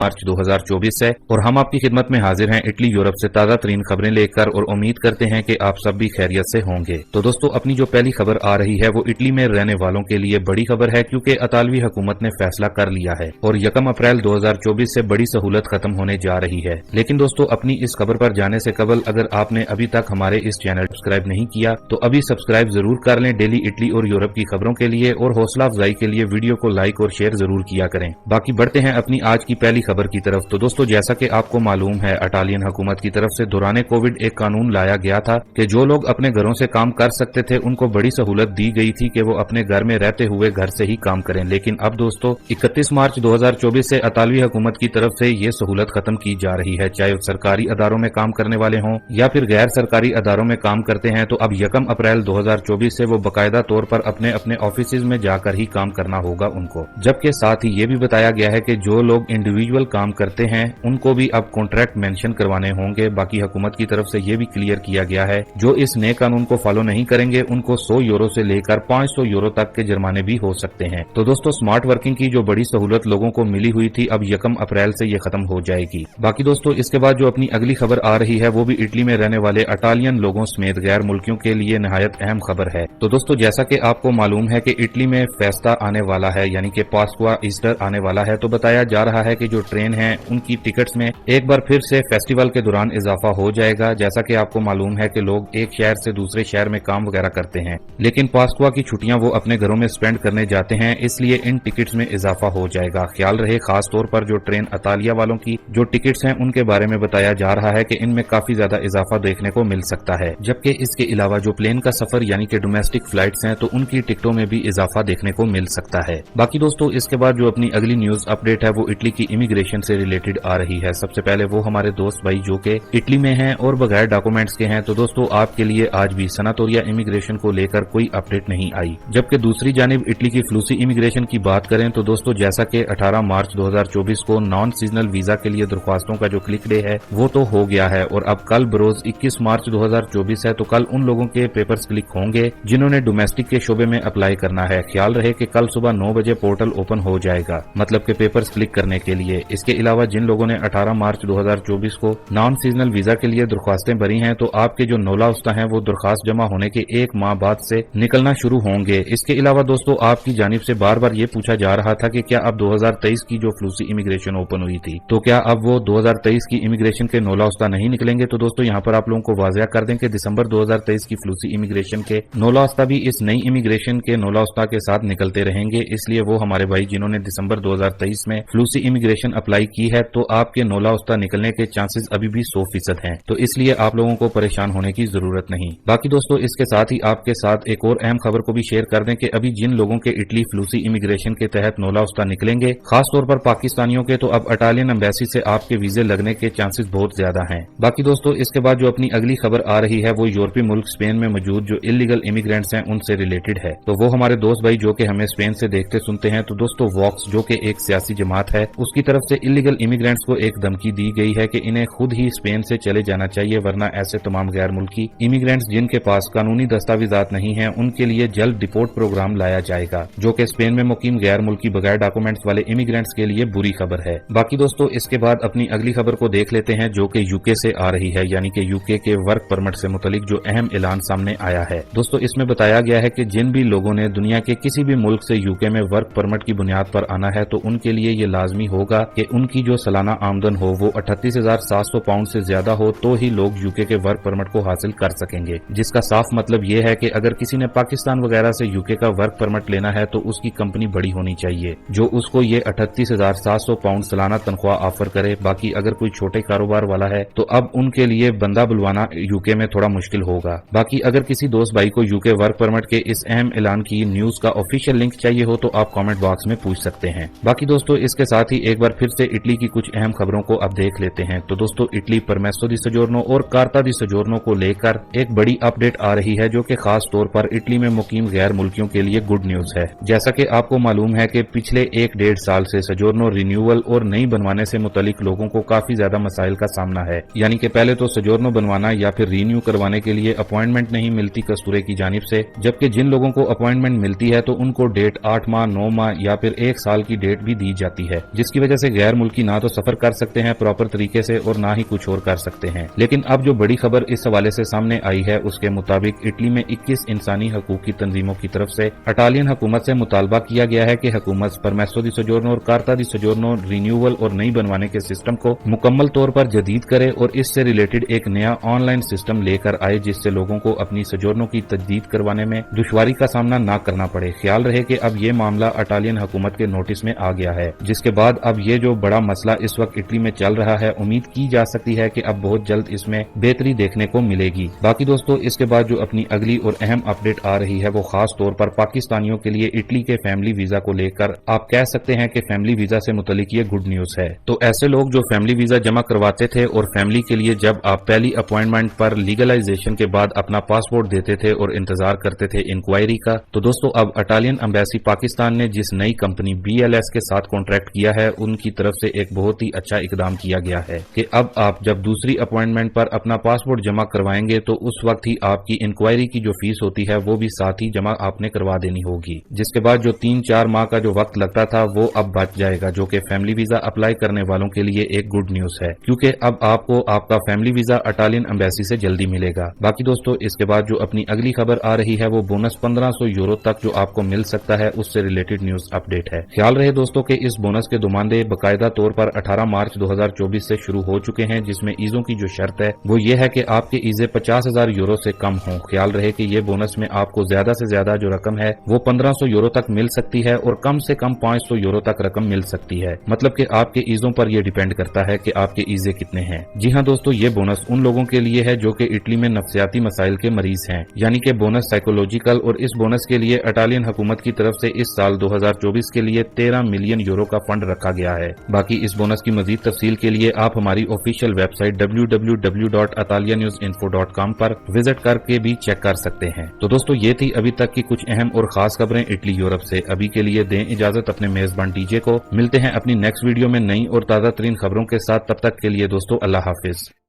मार्च 2024 है और हम आपकी खिदमत में हाजिर हैं इटली यूरोप से ताज़ा तरीन खबरें लेकर और उम्मीद करते हैं कि आप सब भी खैरियत से होंगे। तो दोस्तों, अपनी जो पहली खबर आ रही है वो इटली में रहने वालों के लिए बड़ी खबर है, क्योंकि इतालवी हुकूमत ने फैसला कर लिया है और 1 अप्रैल 2024 से बड़ी सहूलत खत्म होने जा रही है। लेकिन दोस्तों, अपनी इस खबर पर जाने से कबल अगर आपने अभी तक हमारे इस चैनल सब्सक्राइब नहीं किया तो अभी सब्सक्राइब जरूर कर लें डेली इटली और यूरोप की खबरों के लिए, और हौसला अफजाई के लिए वीडियो को लाइक और शेयर जरूर किया करें। बाकी बढ़ते हैं अपनी आज की पहली खबर की तरफ। तो दोस्तों, जैसा कि आपको मालूम है, इटालियन हुकूमत की तरफ से दौरान कोविड एक कानून लाया गया था कि जो लोग अपने घरों से काम कर सकते थे उनको बड़ी सहूलत दी गई थी कि वो अपने घर में रहते हुए घर से ही काम करें। लेकिन अब दोस्तों, 31 मार्च 2024 से इतालवी हुकूमत की तरफ से ये सहूलत खत्म की जा रही है। चाहे वो सरकारी अदारों में काम करने वाले हों या फिर गैर सरकारी अदारों में काम करते हैं, तो अब 1 अप्रैल 2024 से वो बाकायदा तौर पर अपने अपने ऑफिस में जाकर ही काम करना होगा उनको। जबकि साथ ही ये भी बताया गया है कि जो लोग इंडिविजुअल काम करते हैं उनको भी अब कॉन्ट्रैक्ट मेंशन करवाने होंगे। बाकी हुकूमत की तरफ से ये भी क्लियर किया गया है, जो इस नए कानून को फॉलो नहीं करेंगे उनको 100 यूरो से लेकर 500 यूरो तक के जुर्माने भी हो सकते हैं। तो दोस्तों, स्मार्ट वर्किंग की जो बड़ी सहूलत लोगों को मिली हुई थी, अब 1 अप्रैल से ये खत्म हो जाएगी। बाकी दोस्तों, इसके बाद जो अपनी अगली खबर आ रही है वो भी इटली में रहने वाले इटालियन लोगों समेत गैर मुल्कियों के लिए नहायत अहम खबर है। तो दोस्तों, जैसा कि आपको मालूम है कि इटली में फेस्टा आने वाला है, यानी कि पास्कुआ ईस्टर आने वाला है, तो बताया जा रहा है कि जो ट्रेन है उनकी टिकट्स में एक बार फिर से फेस्टिवल के दौरान इजाफा हो जाएगा। जैसा कि आपको मालूम है कि लोग एक शहर से दूसरे शहर में काम वगैरह करते हैं, लेकिन पास्कुआ की छुट्टियां वो अपने घरों में स्पेंड करने जाते हैं, इसलिए इन टिकट्स में इजाफा हो जाएगा। ख्याल रहे, खास तौर पर जो ट्रेन इतालिया वालों की जो टिकट्स हैं उनके बारे में बताया जा रहा है कि इनमें काफी ज्यादा इजाफा देखने को मिल सकता है। जबकि इसके अलावा जो प्लेन का सफर यानी कि डोमेस्टिक फ्लाइट्स हैं, तो उनकी टिकटों में भी इजाफा देखने को मिल सकता है। बाकी दोस्तों, इसके बाद जो अपनी अगली न्यूज अपडेट है वो इटली की इमिग्रेशन से रिलेटेड आ रही है। सबसे पहले वो हमारे दोस्त भाई जो के इटली में हैं और बगैर डॉक्यूमेंट्स के हैं, तो दोस्तों आपके लिए आज भी सनातोरिया इमिग्रेशन को लेकर कोई अपडेट नहीं आई। जबकि दूसरी जानिब इटली की फ्लूसी इमिग्रेशन की बात करें तो दोस्तों, जैसा कि 18 मार्च 2024 को नॉन सीजनल वीजा के लिए दरख्वास्तों का जो क्लिक डे है वो तो हो गया है, और अब कल बरोज 21 मार्च 2024 है, तो कल उन लोगों के पेपर्स क्लिक होंगे जिन्होंने डोमेस्टिक के शोबे में अप्लाई करना है। ख्याल रहे कि कल सुबह 9 बजे पोर्टल ओपन हो जाएगा, मतलब के पेपर्स क्लिक करने के लिए। इसके अलावा जिन लोगों ने 18 मार्च 2024 को नॉन सीजनल वीजा के लिए दरख्वास्तें भरी हैं, तो आपके जो नौलाउस्ता हैं वो दरख्वास्त जमा होने के 1 माह बाद से निकलना शुरू होंगे। इसके अलावा दोस्तों, आपकी जानिब से बार बार ये पूछा जा रहा था कि क्या अब 2023 की जो फ्लूसी इमिग्रेशन ओपन हुई थी, तो क्या अब वो 2023 की इमिग्रेशन के नौलाउस्ता नहीं निकलेंगे? तो दोस्तों, यहाँ पर आप लोगों को वाज़ेह कर दें कि दिसंबर 2023 की फ्लूसी इमिग्रेशन के नौलाउस्ता भी इस नई इमिग्रेशन के नौलाउस्ता के साथ निकलते रहेंगे। इसलिए वो हमारे भाई जिन्होंने दिसंबर 2023 में फ्लूसी इमिग्रेशन अप्लाई की है, तो आपके नौलाउस्ता निकलने के चांसेस अभी भी 100% हैं, तो इसलिए आप लोगों को परेशान होने की जरूरत नहीं। बाकी दोस्तों, इसके साथ ही आपके साथ एक और अहम खबर को भी शेयर कर दें कि अभी जिन लोगों के इटली फ्लूसी इमिग्रेशन के तहत नौलाउस्ता निकलेंगे, खास तौर पर पाकिस्तानियों के, तो अब इटालियन एम्बेसी से आपके वीजे लगने के चांसेस बहुत ज्यादा हैं। बाकी दोस्तों, इसके बाद जो अपनी अगली खबर आ रही है वो यूरोपीय मुल्क स्पेन में मौजूद जो इलीगल इमिग्रेंट्स हैं उनसे रिलेटेड है। तो वो हमारे दोस्त भाई जो कि हमें स्पेन से देखते सुनते हैं, तो दोस्तों वॉक्स जो कि एक सियासी जमात है, उसकी तरफ से इलीगल इमिग्रेंट्स को एक धमकी दी गई है कि इन्हें खुद ही स्पेन से चले जाना चाहिए, वरना ऐसे तमाम गैर मुल्की इमिग्रेंट्स जिनके पास कानूनी दस्तावेजात नहीं हैं उनके लिए जल्द डिपोर्ट प्रोग्राम लाया जाएगा, जो कि स्पेन में मुकीम गैर मुल्की बगैर डॉक्यूमेंट्स वाले इमिग्रेंट्स के लिए बुरी खबर है। बाकी दोस्तों, इसके बाद अपनी अगली खबर को देख लेते हैं जो कि यूके से आ रही है, यानी कि यूके के वर्क परमिट से मुतालिक जो अहम ऐलान सामने आया है। दोस्तों, इसमें बताया गया है कि जिन भी लोगों ने दुनिया के किसी भी मुल्क से यूके में वर्क परमिट की बुनियाद पर आना है, तो उनके लिए ये लाजमी होगा कि उनकी जो सालाना आमदन हो वो 38,700 पाउंड से ज्यादा हो, तो ही लोग यूके के वर्क परमिट को हासिल कर सकेंगे। जिसका साफ मतलब ये है कि अगर किसी ने पाकिस्तान वगैरह से यूके का वर्क परमिट लेना है तो उसकी कंपनी बड़ी होनी चाहिए जो उसको ये 38,700 पाउंड सालाना तनख्वाह ऑफर करे। बाकी अगर कोई छोटे कारोबार वाला है तो अब उनके लिए बंदा बुलवाना यूके में थोड़ा मुश्किल होगा। बाकी अगर किसी दोस्त भाई को यूके वर्क परमिट के इस अहम ऐलान की न्यूज का ऑफिशियल लिंक चाहिए हो तो आप कमेंट बॉक्स में पूछ सकते हैं। बाकी दोस्तों, इसके साथ ही एक बार फिर से इटली की कुछ अहम खबरों को अब देख लेते हैं। तो दोस्तों, इटली परमेसो दी सजोर्नो और कार्ता दी सजोर्नो को लेकर एक बड़ी अपडेट आ रही है, जो कि खास तौर पर इटली में मुकीम गैर मुल्कियों के लिए गुड न्यूज है। जैसा कि आपको मालूम है कि पिछले 1-1.5 साल से सजोर्नो रिन्यूअल और नई बनवाने से मुतालिक लोगों को काफी ज्यादा मसाइल का सामना है। यानी कि पहले तो सजोर्नो बनवाना या फिर रिन्यू करवाने के लिए अपॉइंटमेंट नहीं मिलती कस्तूरे की जानिब से, जबकि जिन लोगों को अपॉइंटमेंट मिलती है तो उनको डेट 8 माह, 9 माह या फिर 1 साल की डेट भी दी जाती है, जिसकी वजह से से गैर मुल्की ना तो सफर कर सकते हैं प्रॉपर तरीके से और ना ही कुछ और कर सकते हैं। लेकिन अब जो बड़ी खबर इस हवाले से सामने आई है उसके मुताबिक इटली में 21 इंसानी हकूक की तंजीमों की तरफ से इटालियन हुकूमत से मुतालबा किया गया है कि हुकूमत परमेसो दी सोजोर्नो और कार्ता दी सोजोर्नो रिन्यूअल और नई बनवाने के सिस्टम को मुकम्मल तौर पर जदीद करे और इससे रिलेटेड एक नया ऑनलाइन सिस्टम लेकर आए जिससे लोगों को अपनी सोजोर्नो की तजदीद करवाने में दुश्वारी का सामना न करना पड़े। ख्याल रहे कि अब ये मामला इटालियन हुकूमत के नोटिस में आ गया है, जिसके बाद अब ये जो बड़ा मसला इस वक्त इटली में चल रहा है, उम्मीद की जा सकती है कि अब बहुत जल्द इसमें बेहतरी देखने को मिलेगी। बाकी दोस्तों, इसके बाद जो अपनी अगली और अहम अपडेट आ रही है वो खास तौर पर पाकिस्तानियों के लिए इटली के फैमिली वीजा को लेकर आप कह सकते हैं कि फैमिली वीजा से मुतल्लिक ये गुड न्यूज है। तो ऐसे लोग जो फैमिली वीजा जमा करवाते थे और फैमिली के लिए जब आप पहली अपॉइंटमेंट पर लीगलाइजेशन के बाद अपना पासपोर्ट देते थे और इंतजार करते थे इंक्वायरी का, तो दोस्तों अब इटालियन एम्बेसी पाकिस्तान ने जिस नई कंपनी BLS के साथ कॉन्ट्रैक्ट किया है उनकी तरफ से एक बहुत ही अच्छा इकदाम किया गया है कि अब आप जब दूसरी अपॉइंटमेंट पर अपना पासपोर्ट जमा करवाएंगे तो उस वक्त ही आपकी इंक्वायरी की जो फीस होती है वो भी साथ ही जमा आपने करवा देनी होगी, जिसके बाद जो 3-4 माह का जो वक्त लगता था वो अब बच जाएगा, जो कि फैमिली वीजा अप्लाई करने वालों के लिए एक गुड न्यूज है क्योंकि अब आपको आपका फैमिली वीजा इटालियन एम्बेसी से जल्दी मिलेगा। बाकी दोस्तों, इसके बाद जो अपनी अगली खबर आ रही है वो बोनस 1500 यूरो तक जो आपको मिल सकता है उससे रिलेटेड न्यूज अपडेट है। ख्याल रहे दोस्तों कि इस बोनस के दुमानदे बाकायदा तौर पर 18 मार्च 2024 से शुरू हो चुके हैं, जिसमें ईजों की जो शर्त है वो ये है कि आपके ईजे 50,000 यूरो से कम हों। ख्याल रहे कि ये बोनस में आपको ज्यादा से ज्यादा जो रकम है वो 1500 यूरो तक मिल सकती है और कम से कम 500 यूरो तक रकम मिल सकती है। मतलब कि आपके ईजों पर यह डिपेंड करता है कि आपके ईजे कितने हैं। जी हाँ दोस्तों, ये बोनस उन लोगों के लिए है जो कि इटली में नफ्सियाती मसाइल के मरीज हैं, यानी कि बोनस साइकोलॉजिकल, और इस बोनस के लिए इटालियन हुकूमत की तरफ से इस साल 2024 के लिए 13 मिलियन यूरो का फंड रखा गया है। बाकी इस बोनस की मजीद तफसील के लिए आप हमारी ऑफिशियल वेबसाइट www.italiannewsinfo.com पर विजिट करके भी चेक कर सकते हैं। तो दोस्तों, ये थी अभी तक की कुछ अहम और खास खबरें इटली यूरोप से। अभी के लिए दें इजाजत अपने मेजबान डीजे को। मिलते हैं अपनी नेक्स्ट वीडियो में नई और ताज़ा तरीन खबरों के साथ। तब तक के लिए दोस्तों, अल्लाह हाफिज।